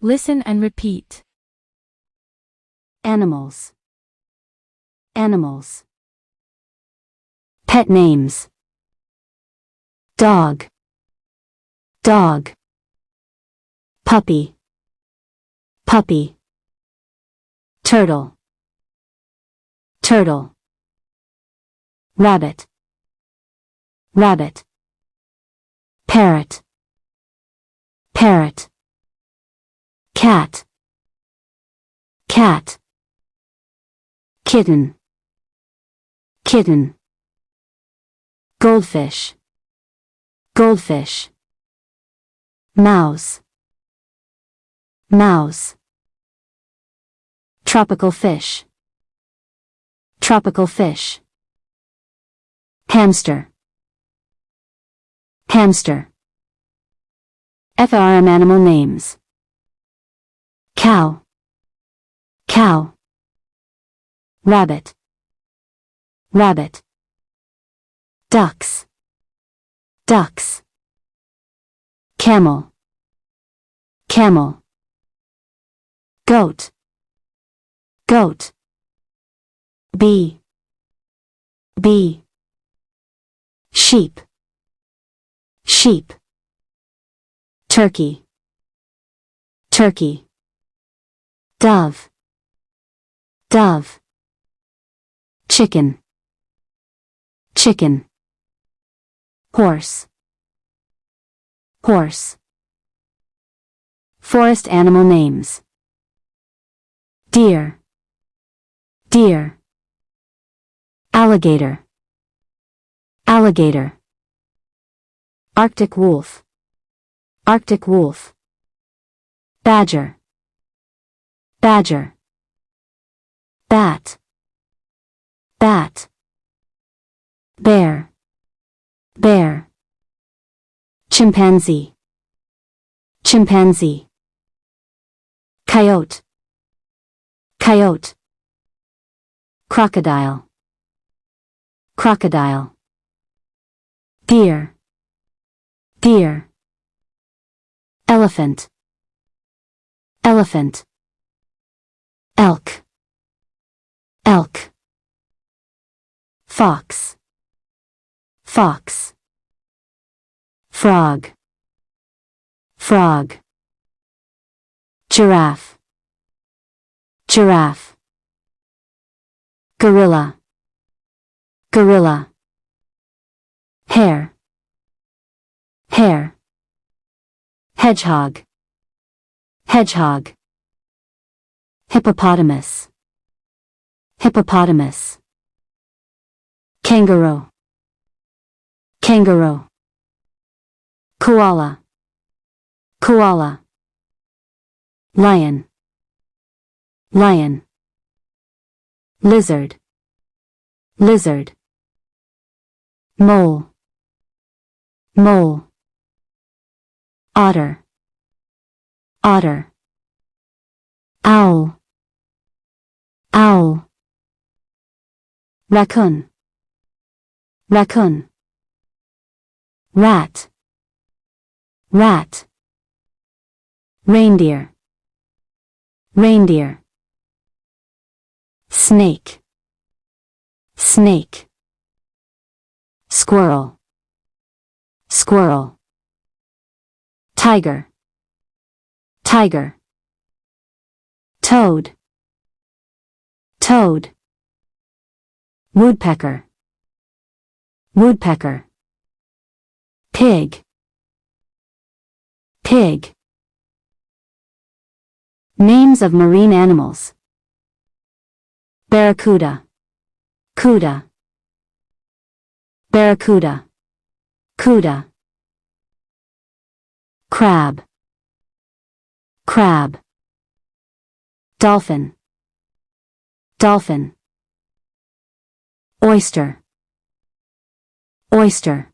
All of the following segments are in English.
Listen and repeat. Animals. Animals. Pet names. Dog. Dog. Puppy. Puppy. Turtle. Turtle. Rabbit. Rabbit. Parrot. Parrot. Cat. Cat. Kitten. Kitten. Goldfish. Goldfish. Mouse. Mouse. Tropical fish. Tropical fish. Hamster. Hamster. FRM animal names. Cow. Cow. Rabbit. Rabbit. Ducks. Ducks. Camel. Camel. Goat. Goat. Bee. Bee. Sheep. Sheep. Turkey. Turkey. Dove. Dove. Chicken. Chicken. Horse. Horse. Forest animal names. Deer. Deer. Alligator. Alligator. Arctic wolf. Arctic wolf. Badger. Badger. Bat. Bat. Bear. Bear. Chimpanzee. Chimpanzee. Coyote. Coyote. Crocodile. Crocodile. Deer. Deer. Elephant. Elephant. Elk. Elk. Fox. Fox. Frog. Frog. Giraffe. Giraffe. Gorilla. Gorilla. Hare. Hare. Hedgehog. Hedgehog. Hippopotamus. Hippopotamus. Kangaroo. Kangaroo. Koala. Koala. Lion. Lion. Lizard. Lizard. Mole. Mole. Otter. Otter. Owl. Owl. Raccoon. Raccoon. Rat. Rat. Reindeer. Reindeer. Snake. Snake. Squirrel. Squirrel. Tiger. Tiger. Toad. Toad. Woodpecker. Woodpecker. Pig. Pig. Names of marine animals. Barracuda. Cuda. Barracuda. Cuda. Crab. Crab. Dolphin. Dolphin. Oyster. Oyster.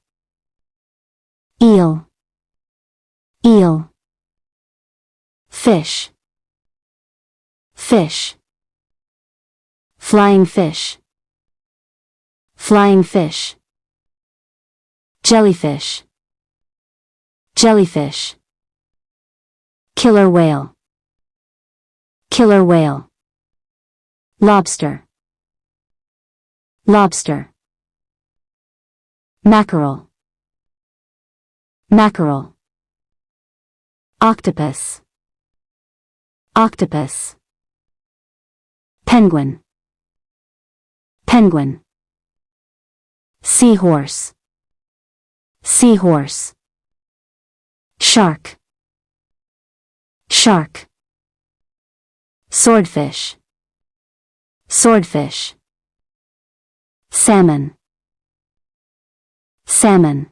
Eel. Eel. Fish. Fish. Flying fish. Flying fish. Jellyfish. Jellyfish. Killer whale. killer whale, lobster, lobster, mackerel, mackerel, octopus, octopus, penguin, penguin, seahorse, seahorse, shark, shark, swordfish, swordfish, salmon, salmon,